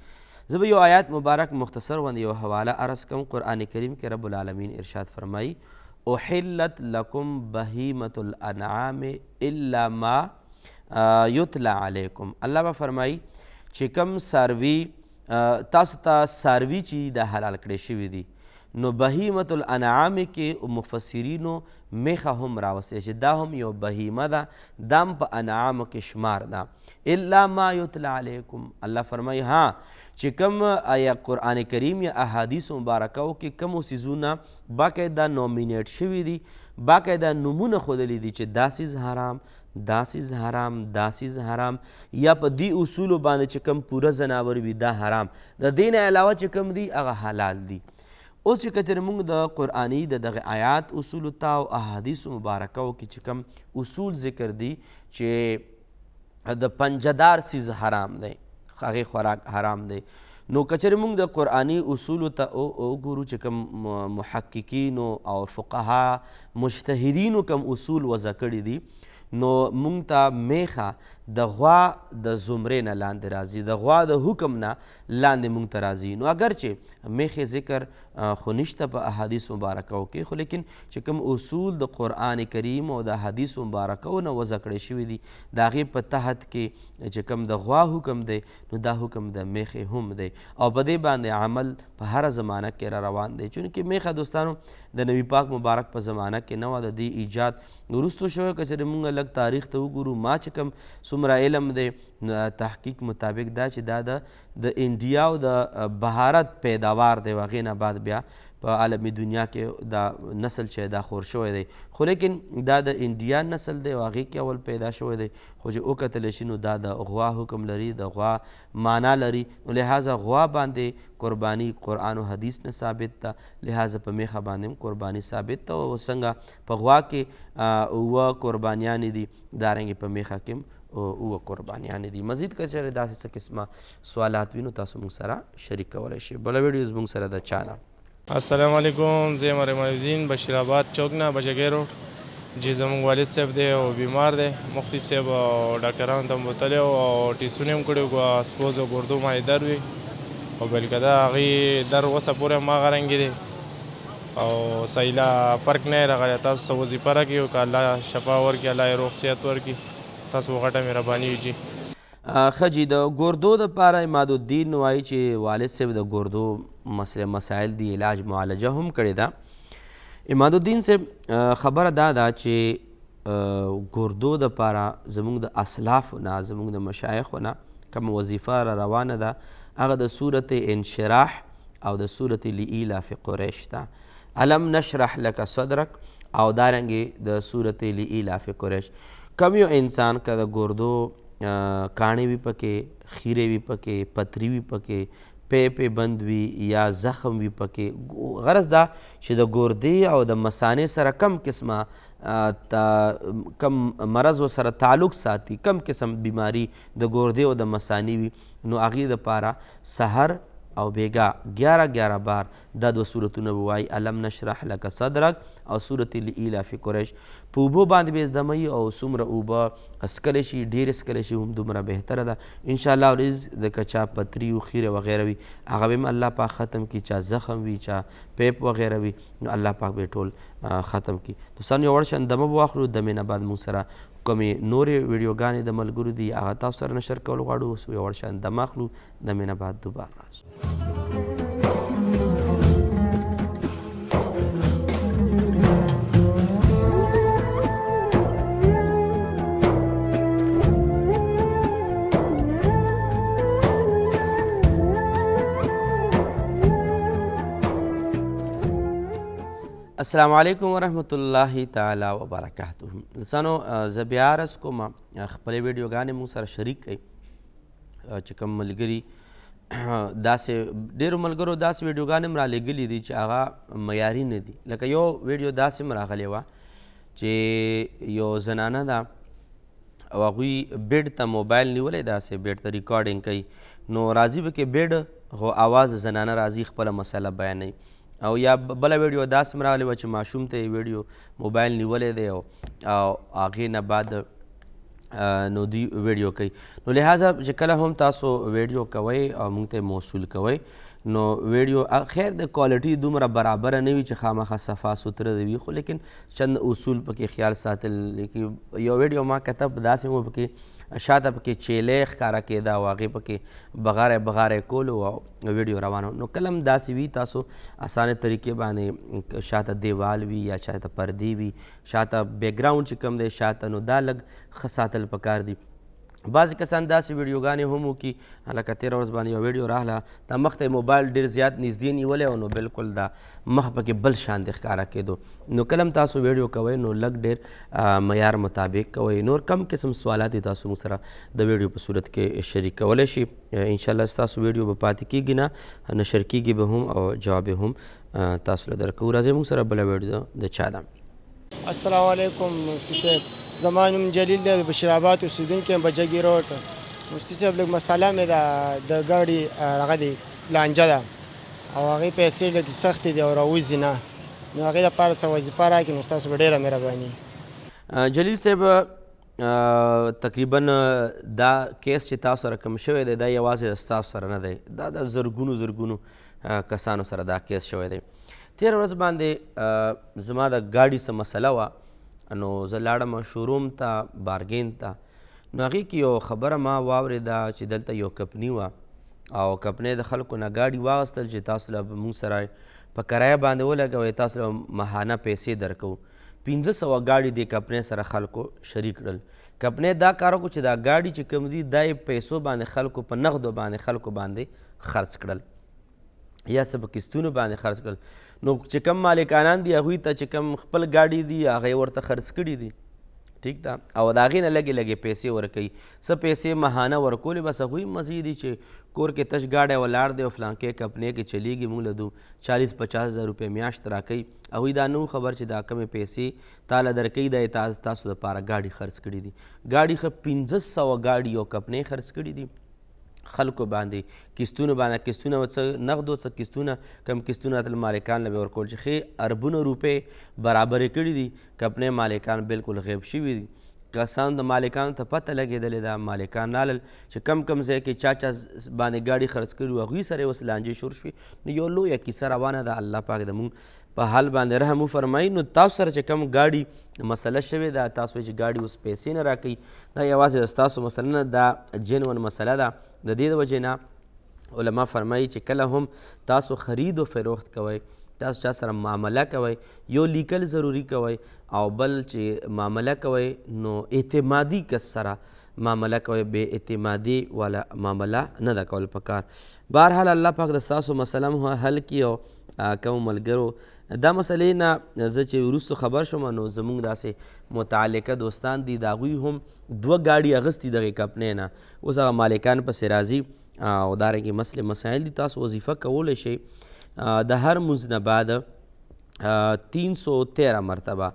زه به یو آیات مبارک مختصر غوندې یو حواله عرض کوم قرآن کریم کې رب العالمین ارشاد فرمایي احلت لکم بهیمة الانعام الا ما یتلا علیکم الله به فرمایي چې کوم څاروي تاسو ته څاروي چې د حلال کړی شوي دي نو بهیمة الانعام کې مفسرینو میخه هم راوستی چې دا هم یو بهیمه ده دا هم په انعامو کې شمار ده الا ما یتلا علیکم الله فرمایي ها چې کوم یا قرآن کریم یا احادیث مبارکو کې کومو څیزونه باقاعده نومینیټ شوي دي باقاعده نومونه ښودلي دي چې دا څیز حرام دا څیز حرام دا څیز حرام یا په دې اصولو باندې چې کوم پوره ځناور وي دا حرام د دې نه علاوه چې کوم دي هغه حلال دي اوس چې که چېرې موږ د قرآني د دغه آیات اصولو ته او احادیثو مبارکو کې چې کوم اصول ذکر دي چې د پنجدار څیز حرام دی هغې خوراک حرام دی نو که چېرې موږ د قرآني اصولو ته وګورو چې کوم محققینو او فقها مجتهدینو کوم اصول وضع کړي دي نو موږ ته میخه د غوا د زمرې نه لاندې راځي د غوا د حکم نه لاندې موږ ته راځي نو اگر چې میخې ذکر خو نشته په احادیث مبارکو کې خو لیکن چې کوم اصول د قرآن کریم او د حدیث مبارکو نه وضع کړی شوي دي د هغې په تحت کې چې کوم د غوا حکم دی نو دا حکم د میخې هم دی او په دې باندې عمل په هره زمانه کې را روان دی چونکې میخه دوستانو د نبي پاک مبارک په زمانه کې نه وه د دې ایجاد وروستو شوی که چېرې موږ لږ تاریخ ته وګورو ما چې کوم څومره علم دی تحقیق مطابق دا چې دا د انډیا او د بهارت پیداوار دی هغې نه بعد بیا په عالمي دنیا کې دا نسل چې دا خور شوی دی خو لیکن دا د انډیا نسل دی او هغې کې اول پیدا شوی دی خو چې وکتلی شي نو دا د غوا حکم لري د غوا معنا لري نو لحاظه غوا باندې قرباني قرآن و حدیث نه ثابت ده لحاظه په میخه باندې هم قرباني ثابت ده او څنګه په غوا کې اووه قربانیانې دي دارنګې په میخه کې هم اووه قربانیانې دي مزید که چېرې داسې څه قسمه سوالات وي نو تاسو موږ سره شریک کولی شئ بله ویډیو زموږ سره د چا ده السلام علیکم زه یم رحمالدین بشیر آباد چوک نه بچګۍ روډ چې زموږ والد صاحب دی او بیمار دی مفتی صاحب او ډاکټرانو ته بوتلی او ټیسټونه هم کړي وو سپوز او ګردو باندې در وي او بلکې دا هغې در اوسه پورې هماغه رنګې دی او صحیح فرق نه یې راغلی تاسو څه وظیفه راکړي او که الله شفا ورکړي الله یې روغ صحت ورکړي تاسو غټه مهرباني وي جی. ښه جي د ګردو دپاره عمادالدین وایي چې والد صاحب د ګردو مسایل دي علاج معالجه هم کړې ده. عمادالدین صاحب خبره دا ده چې ګردو دپاره زموږ د اسلافو نه زموږ د مشایخو نه کومه وظیفه را روانه ده هغه د صورت انشراح او د صورت لإیلاف قریش ده. الم نشرح لک صدرک او دارنګې د صورت لإیلاف قریش. کم یو انسان که د ګردو کاڼې وي پکې خیرې وي پکې پتري وي پکې پې بند وي یا زخم وي پکې غرض دا چې د ګردې او د مثانې سره کم قسمه کم مرض ورسره تعلق ساتي کم قسم بیماری د ګردې او د مثانې وي نو هغې دپاره سحر او بیګا 11 بار دا دوه صورتونه به وایي الم نشرح لک صدرک او صورت لإیلاف قریش. په اوبو باندې به زدموي او څومره اوبه څکلی شي ډېرې څکلی شي هم دومره بهتره ده. انشاءالله ورځ د که چا پتري و خیره وغیره وي هغه به هم الله پاک ختم کړي، چا زخم وي چا پیپ وغیره وي نو الله پاک به ټول ختم کړي. دوستانو یو وړ شان دمه به واخلو، دمې نه بعد موږ سره کومې نورې ویډیوګانې د ملګرو دي هغه تاسو سره نشر کول غواړو. یو وړ شان دمه اخلو، دمې نه بعد دوباره راځو. السلام علیکم ورحمت الله تعالی وبرکاته. دوستانو زه بیا عرض کوم خپلې ویډیوګانې موږ سره شریک کړئ چې کوم ملګري داسې ډېرو ملګرو داسې ویډیوګانې هم رالیږلي دي چې هغه معیاري نه دي. لکه یو ویډیو داسې هم راغلی وه چې یو زنانه ده او هغوی بیډ ته موبایل نیولی داسې بیډ ته ریکارډینګ کوي نو راځي به کې بیډ خو آواز د زنانه راځي خپله مسله بیانوي. او یا بله ویډیو داسې هم راغلی وه چې ماشوم ته یې ویډیو موبایل نیولی دی او هغې نه بعد نو دوی ویډیو کوي. نو لحاظه چې کله هم تاسو ویډیو کوئ او موږ ته موصول کوئ نو ویډیو خیر د کوالټي دومره برابره نه وي چې خامخا صفا سوتره وي، خو لیکن چند اصول پکې خیال ساتل. یو ویډیو ما کتب داسې و پکې شاته پکې چیلې ښکاره کېده او هغې پکې بغارې کولو او ویډیو روانه. نو کله هم داسې وي تاسو اسانه طریقې باندې شاته دیوال وي یا شاته پردې وي شاته بیکګراونډ چې کوم دی شاته نو دا لږ ښه ساتل پکار دي. بعضې کسان داسې ویډیوګانې هم وکړي لکه تېره ورځ باندې یوه ویډیو راغله دا مخ ته یې موبایل ډېر زیات نږدې نیولی او نو بلکل دا مخ پکې بل شان د ښکاره کېدو. نو کله هم تاسو ویډیو کوئ نو لږ ډېر معیار مطابق کوئ. نور کم قسم سوالات دي تاسو موږ سره د ویډیو په صورت کې شریک کولی شي. انشاءالله ستاسو ویډیو به پاتې کېږي نه نشر کېږي به هم او جواب هم تاسو له درکوو. راځئ موږ سره بله ویډیو د چا ده. السلام علیکم مفتی صاحب، زما نوم جلیل دی، د بشیرآباد اوسېدونکی یم، بجګي روډ. مفتی صاحب لږ مسله مې ده د ګاډي هغه دی لانجه ده او هغې پیسې لږ سختې دي او راوځي نه، نو هغې دپاره څه وظیفه راکړي نو ستاسو به ډېره مهرباني. جلیل صاحب تقریبا دا کیس چې تاسو سره کوم شوی دی دا یوازې ستاسو سره نه دی، دا د زرګونو کسانو سره دا کیس شوی دی. تېره ورځ باندې زما د ګاډي څه مسله وه نو زه لاړم شوروم ته بارګین ته. نو هغې کې یو خبره ما واورېده چې دلته یو کمپني وه او کمپنۍ د خلکو نه ګاډي واخیستل چې تاسو له موږ سره په کرایه باندې ولګوئ، تاسو له ماهانه پیسې درکوو. 1500 ګاډي دې کمپنۍ سره خلکو شریک کړل. کمپنۍ دا کار وکړو چې دا ګاډي چې کوم دي دا یې پیسو باندې خلکو په نغدو باندې خلکو باندې خرڅ کړل یا څه په قسطونو باندې خرڅ کړل. نو چې کوم مالکانان دي هغوی ته چې کوم خپل ګاډي دي هغه یې ورته خرڅ کړي دي، ټیک ده، او د هغې نه لږې لږې پیسې ورکوي. څه پیسې ماهانه ورکولې بس هغوی مزې دي چې کور کې تش ګاډی ولاړ دی او فلانکې کمپنۍ کې چلیږي موږ له دو 40-50 هزار روپۍ میاشت راکوي. هغوی دا نه خبر چې دا کمې پیسې تا له درکوي دا یې تاسو دپاره ګاډي خرڅ کړي دي. ګاډي ښه 1500 ګاډي یو کمپنۍ خرڅ کړي دي خلکو باندې قسطونه باندې. قسطونه څه نغدو څه قسطونه کم قسطونه تل مالکان له به ورکول چې ښې اربونه روپۍ برابرې کړي دي. کمپنۍ مالکان بلکل غیب شوي دي کسانو د مالکانو ته پته لګېدلې ده، مالکان رالل چې کم کم ځای کې چا باندې ګاډي خرڅ کړي وو، هغوی سره یې اوس لانجې شروع شوې. نو یو لویه کیسه روانه ده. الله پاک د مونږ په حال باندې رحم وفرمایي. نو تاسو سره چې کم ګاډي مسله شوې ده، تاسو وایي چې ګاډي اوس پیسې نه راکوي، دا یوازې ستاسو مسله نه، دا جنون مسله ده. د دې د وجې نه علما فرمایي چې کله هم تاسو خرید و فروخت کوئ، تاسو چا سره معامله کوئ، یو لیکل ضروري کوئ، او بل چې معامله کوئ نو اعتمادي کس سره معامله کوئ، بې اعتمادي والا معامله نه ده کول پکار. بهرحال الله پاک د ستاسو مسله هم حل کړي. او کومو ملګرو دا مسلې نه زه چې وروستو خبر شوم، نو زمونږ داسې متعلقه دوستان دي، د هغوی هم 2 ګاډي اخیستي دغې کمپنۍ نه. اوس هغه مالکان پسې راځي او دارنګې مسلې مسایل دي. تاسو وظیفه کولی شئ د هر مونځ نه بعد 313 مرتبه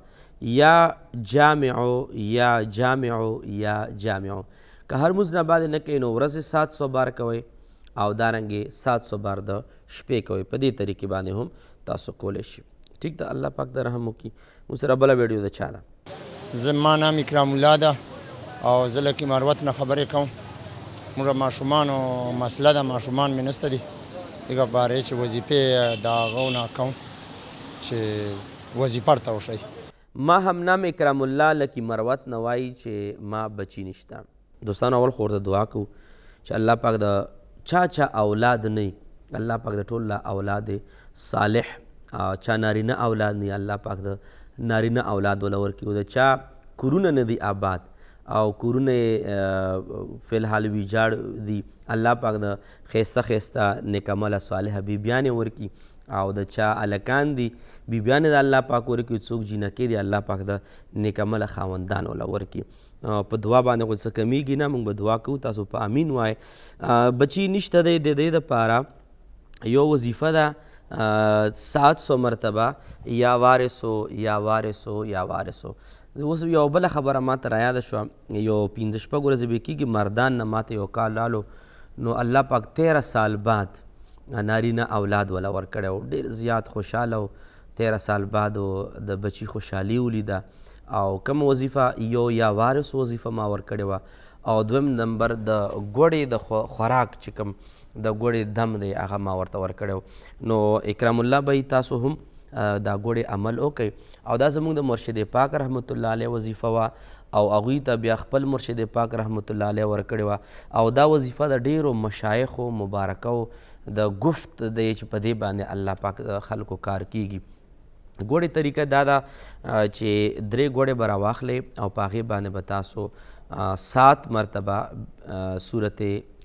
یا جامعو یا جامعو یا جامعو، که هر مونځ نه بعد نه کوئ نو ورځې 700 بار کوئ او دارنګې 700 بار د شپې کوئ. په دې طریقې باندې هم تاسو کولی شئ. ټیک ده، الله پاک د رحم وکړي. موږ سره بله ویډیو د چا ده؟ زما نام اکرام الله ده او زه له کیماروت نه خبرې کوم. موږ ماشومانو مسله ده، ماشومان مې نسته دي دغه بارې چې وظیفې د هغو نه کوم چې وظیفه ورته وښیي. ما هم نام اکرام الله له کیماروت نه وایي چې ما بچي نشته. دوستانو اول خو ورته دعا کوو چې الله پاک د چا اولاد نه وي، الله پاک د ټول لا اولاد صالح، چا نارینه اولاد نه، الله پاک د نارینه اولاد وله ورکړي. او د چا کورونه نه دي آباد او کورونه فی الحال ویجاړ دي، الله پاک د ښایسته ښایسته نیکعمله صالحه بیبیانې ورکړي. او د چا هلکان دي بیبیانې د الله پاک ورکړي، څوک جینکې دي الله پاک د نیکعمله خاوندان وله ورکړي. په دعا باندې خو څه کمیږي نه، موږ به دعا کوو، تاسو په امین وایئ. بچي نشته دی، د دې دپاره یو وظیفه ده 700 مرتبه یا وارثو یا وارثو یا وارثو. اوس یو بله خبره ما ته رایاده شوه، یو 15 ورځې به کېږي مردان نه ماته یو کال رالو، نو الله پاک 13 سال بعد نارینه اولاد وله ورکړی و. ډېر زیات خوشحاله و، 13 سال بعد د بچي خوشحالي ولیده. او کوم وظیفه یو یا وارث وظیفه ما ورکړې وه، او دویم نمبر د ګوړې د خوراک چې کوم د ګوړې دم دی هغه ما ورته ورکړی و. نو اکرام الله به تاسو هم دا ګوړې عمل وکئ. او دا زموږ د مرشد پاک رحمت الله علیه وظیفه وه، او هغوی ته بیا خپل مرشد پاک رحمت الله علیه ورکړې وه. او دا وظیفه د ډېرو مشایخو مبارکو د گفت دی چې په دې باندې الله پاک د خلکو کار کیږي. ګوړې طریقه دا ده چې 3 ګوړې به راواخلئ او په هغې باندې به تاسو 7 مرتبه صورت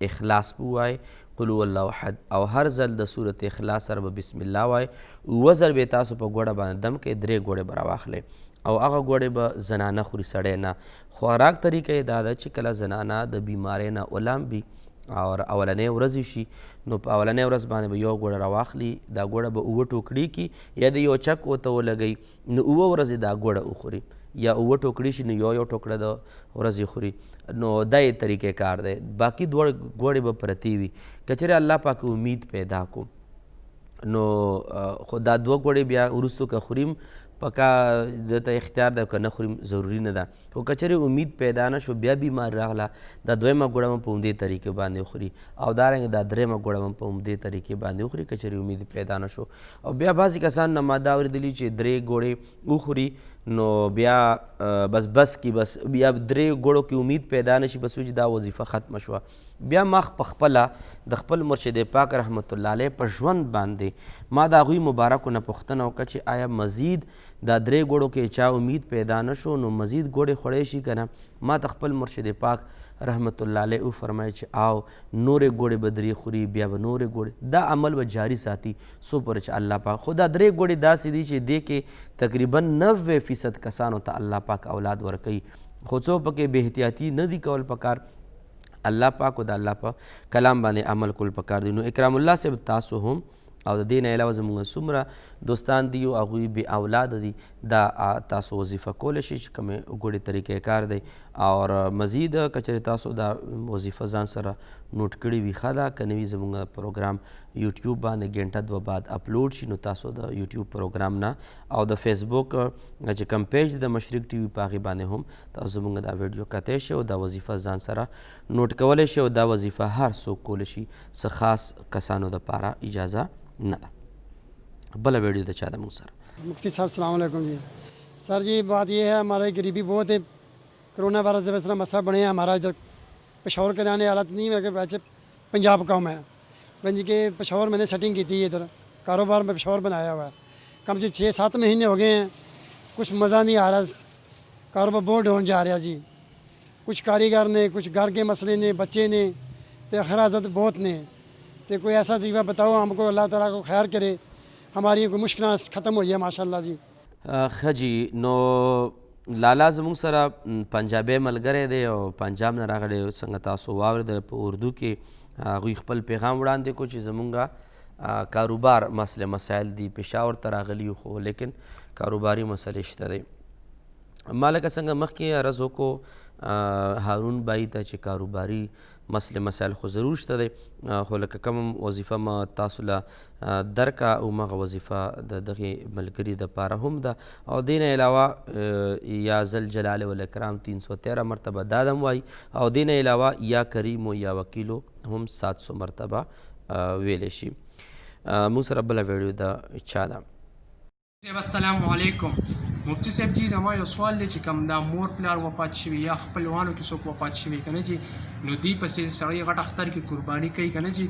اخلاص ووایئ، قل هو الله احد، او هر ځل د صورت اخلاص سره به بسم الله وایئ. 9 ځل به تاسو په ګوړه باندې دم کوئ، 3 ګوړې به راواخلئ او هغه ګوړې به زنانه خوري، سړی نه. خوراک طریقه یې دا ده چې کله زنانه د بیمارۍ نه ولامبي او اولنۍ ورځ شي، نو په اولنۍ ورځ باندې به یو ګوړه راواخلي، دا ګوړه به 9 ټوکړي کړي یا د یو چک ورته ولګوي، نو 9 ورځې دا ګوړه وخوري، یا 9 ټوکړي شي نو یو ټوکړه د ورځې خوري. نو دا یې طریقې کار دی. باقي 2 ګوړې به پرتې وي. که چېرې الله پاک امید پیدا کو نو خو دا 2 ګوړې بیا وروستو که خوریم پکا دته اختیار ده، که نه خوریم ضروري نه ده. خو که چېرې امید پیدا نه شو، بیا بیمار راغله، دا 2مه ګوړه هم په همدې طریقې باندې وخوري، او دارنګې دا 3مه ګوړه هم په همدې طریقې باندې وخوري که چېرې امید پیدا نه شو. او بیا بعضې کسان نه ما دا اورېدلي چې 3 ګوړې وخوري نو بیا بس کی بس بیا 3 ګوړو کې امید پیدا نه شي، بس وایي چې دا وظیفه ختمه شوه. بیا ما په خپله د خپل مرشد پاک رحمت الله علیه په ژوند باندې ما د هغوی مبارکو نه پوښتنه وکړه چې آیا مزید دا 3 ګوړو کې چا امید پیدا نه شو نو مزید ګوړې خوړی شي که نه؟ ما د خپل مرشد پاک رحمت الله علیه وفرمایي چې آو نورې ګوړې به 3 خوري، بیا به نورې ګوړې، دا عمل به جاري ساتي څو پورې چې الله پاک. خو دا 3 ګوړې داسې دي چې دې کې تقریبا 90% کسانو ته الله پاک اولاد ورکوي، خو څو پکې بې احتیاطي نه دي کول پکار. الله پاک او د الله په کلام باندې عمل کول پکار دي. نو اکرام الله صاحب تاسو هم او د دې نه علاوه زموږ څومره دوستان دي او هغوی بې اولاده دي، دا تاسو وظیفه کولی شئ چې کومې ګوړې طریقې کار دی. او مزید که چېرې تاسو دا وظیفه ځان سره نوټ کړې وي ښه ده، که نه وي زموږ پروګرام یوټیوب باندې ګنټه دوه بعد اپلوډ شي نو تاسو د یوټیوب پروګرام نه او د فیسبوک چې کوم پیج د مشرق ټي وي په هغې باندې هم تاسو زموږ دا ویډیو کتی شئ او دا وظیفه ځان سره نوټ کولی شئ او دا وظیفه هر څوک کولی شي څه خاص کسانو دپاره اجازه نه ده بله ویډیو د چا د موږ سره मुफ्ती साहब सलाम अलैकुम जी। सर जी बात ये है हमारी गरीबी बहुत है, कोरोना वायरस जब इस तरह मसला बने हैं हमारा इधर पेशावर के रहने हालत नहीं है, वैसे पंजाब का हूँ मैं जी के पेशावर मैंने सेटिंग की थी इधर कारोबार में पेशावर बनाया हुआ है, कम से 6-7 महीने हो गए हैं, कुछ मज़ा नहीं आ रहा, कारोबार बहुत डाउन जा रहा जी, कुछ कारीगर ने कुछ घर के मसले ने बच्चे ने तो अखराजत बहुत ने तो कोई ऐसा दीवा बताओ हमको, अल्लाह ताला को खैर करे, हमारी कोई मुश्किल ख़त्म हो जाए माशाल्लाह जी। ښه جی نو لالا زموږ سره پنجابی ملګری دی او پنجاب نه راغلی څنګه تاسو واورېدل په اردو کې هغوی خپل پیغام وړاندې کړو چې زموږ کاروبار مسئله مسایل دي پېښور ته راغلي یو خو لیکن کاروباري مسلې شته دی ما لکه څنګه مخکې عرض وکړو هارون بھائی ته چې کاروباري مسئله مسایل خو ضرور شته دی خو لکه کوم وظیفه ما تاسو له درکه او مغه وظیفه د دغې ملګري دپاره هم ده او دې نه علاوه یا ذل جلال والاکرام 313 مرتبه دا هم وایي او دې نه علاوه یا کریم و یا وکیلو هم 700 مرتبه ویلی شي موږ سره بله ویډیو د چا ده السلام علیکم مفتی صاحب جی زما یو سوال دی چې کوم دا مور پلار وفات شوي یا خپلوانو کې څوک وفات شوي که نه جي نو دوی پسې سړی غټ اختر کې قرباني کوي که نه جي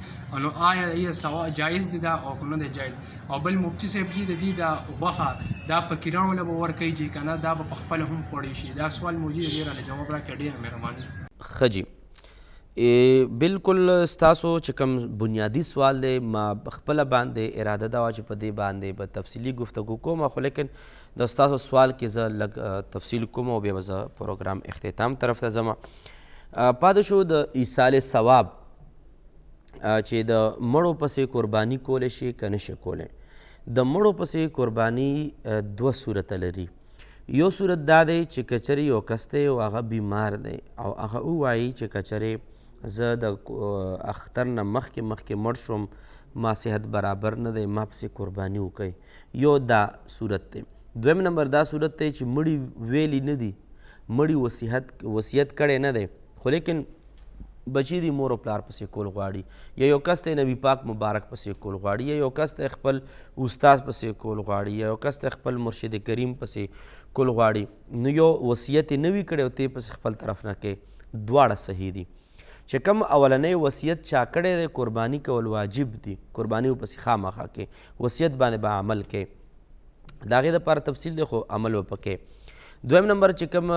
نو آیا یې جایز دي دا او که نه دی جایز او بل مفتی صاحب جی د دې دا غوښه دا فقیرانو له به ورکوي چې که نه دا به پخپله هم خوړی شي دا سوال موجود دی راله جواب راکړه ډېره مهرباني ښه جي بالکل ستاسو چې کوم بنیادي سوال دی ما خپله باندې اراده دا وه چې په دې باندې به تفصیلي گفتگو کوم خو لیکن د ستاسو سوال کې زه لږ تفصیل کوم او بیا به زه پروګرام اختتام طرف ته ځم پاتې شو د ایصال ثواب چې د مړو پسې قرباني کولی شي که نه شي کولی د مړو پسې قرباني دوه صورته لري یو صورت دا دی چې که چېرې یو کس دی او هغه بیمار دی او هغه ووایي چې که چېرې زه د اختر نه مخکې مړ شوم ما صحت برابر نه دی ما پسې قرباني وکئ یو دا صورت دی دویم نمبر دا صورت دی چې مړي ویلی نه دي مړي وصیت کړی نه دی خو لیکن بچی دی مور او پلار پسې کول غواړي یا یو کس ته نبي پاک مبارک پسې کول غواړي یا یو کس ته خپل استاد پسې کول غواړي یا یو کس ته خپل مرشد کریم پسې کول غواړي نو یو وصیت یې نه وي کړی او ته پسې خپل طرف نه کې دواړه صحیح دي چې کوم اولنی وصیت چا کړی دی قرباني کول واجب دي قرباني ورپسې خامخا کې وصیت باندې به عمل کې د هغې دپاره تفصیل دی خو عمل به پکې دویم نمبر چې کوم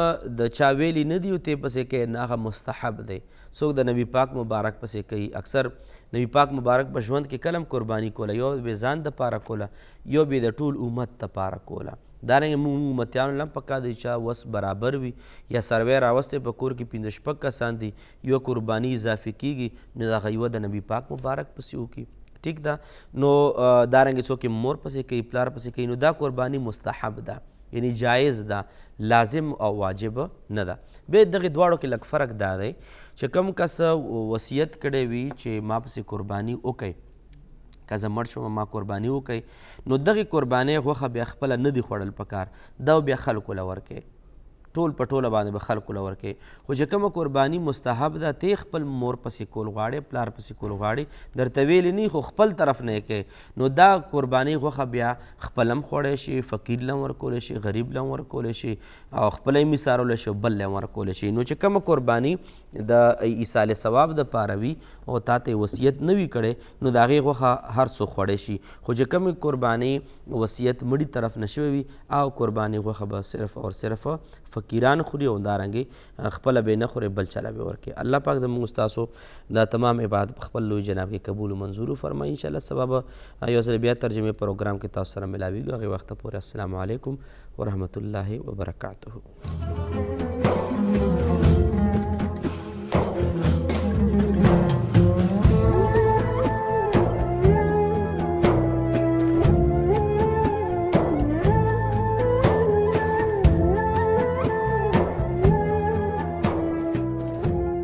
د چا ویلي نه دي او ته پسې کوي نه هغه مستحب دی څوک د نبي پاک مبارک پسې کوي اکثر نبي پاک مبارک په ژوند کې کله هم قرباني کوله یو به ځان دپاره کوله یو به د ټول امت دپاره کوله دارنګه موږ امتیانو لم پکار دی چې وس برابر وي یا سروی راوستی په کور کې 15 کسان دي یو قرباني اضافي کیږي نو دغه یوه د نبي پاک مبارک پسې وکړي ټیک ده نو دارنګه څوک مور پسې کوي پلار پسې کوي نو دا قرباني مستحب ده یعنی جایز ده لازم او واجب نه ده بیا دغې دواړو کې لږ فرق دا دی چې کوم کس وصیت کړی وي چې ما پسې قرباني وکئ که زه مړ شوم ما قرباني وکئ نو دغې قربانۍ غوښه بیا خپله نه دي خوړل پکار دا بیا خلکو له ورکئ ټول په ټوله باندې به خلکو له ورکئ خو چې کومه قرباني مستحب ده ته خپل مور پسې کول غواړې پلار پسې کول غواړې درته ویلې نه خو خپل طرف نه یې کوې نو دا قرباني غوښه بیا خپله هم خوړی شي فقیر له هم ورکولی شي غریب له هم ورکولی شي او خپله یې میثارولی شي او بل له هم ورکولی شي نو چې کومه قرباني د ایصال ثواب دپاره وي او تا ته وصیت نه وي کړی نو د هغې غوښه هر څوک خوړی شي خو چې کومې قرباني وصیت مړي طرف نه شوی وي او قرباني غوښه به صرف اور صرف فقیران خوري او دارنګې خپله به نه خوري بل چاله به ورکړي الله پاک زموږ ستاسو دا تمام عبادت په خپل لوی جناب کې قبول و منظور فرمایي انشاءالله سبا به یو ځل بیا ترجمې پروګرام کې تاسو سره ملاویږو هغې وخته پورې السلام علیکم ورحمة الله وبرکاته